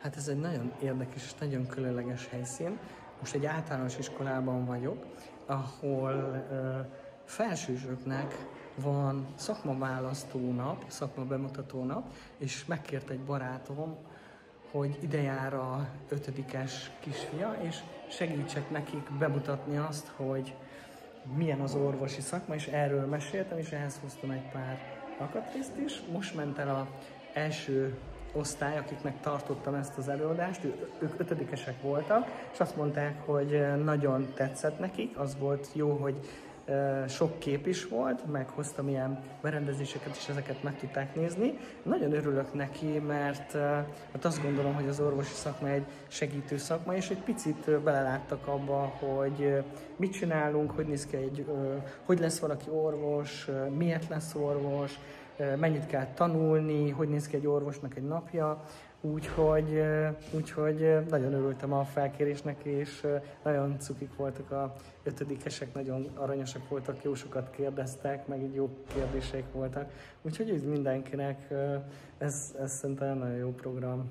Hát ez egy nagyon érdekes és nagyon különleges helyszín. Most egy általános iskolában vagyok, ahol felsősöknek van szakmaválasztó nap, szakmabemutató nap, és megkért egy barátom, hogy ide jár a 5-es kisfia, és segítsek nekik bemutatni azt, hogy milyen az orvosi szakma, és erről meséltem, és ehhez hoztam egy pár alkatrészt is. Most ment el az első osztály, akiknek tartottam ezt az előadást, ők 5-esek voltak, és azt mondták, hogy nagyon tetszett nekik, az volt jó, hogy sok kép is volt, meghoztam ilyen berendezéseket, és ezeket meg tudták nézni. Nagyon örülök neki, mert azt gondolom, hogy az orvosi szakma egy segítő szakma, és egy picit beleláttak abba, hogy mit csinálunk, hogy néz ki hogy lesz valaki orvos, miért lesz orvos, mennyit kell tanulni, hogy néz ki egy orvosnak egy napja, úgyhogy nagyon örültem a felkérésnek, és nagyon cukik voltak a 5-esek, nagyon aranyosak voltak, jó sokat kérdeztek, meg így jó kérdések voltak, úgyhogy mindenkinek ez szerintem nagyon jó program.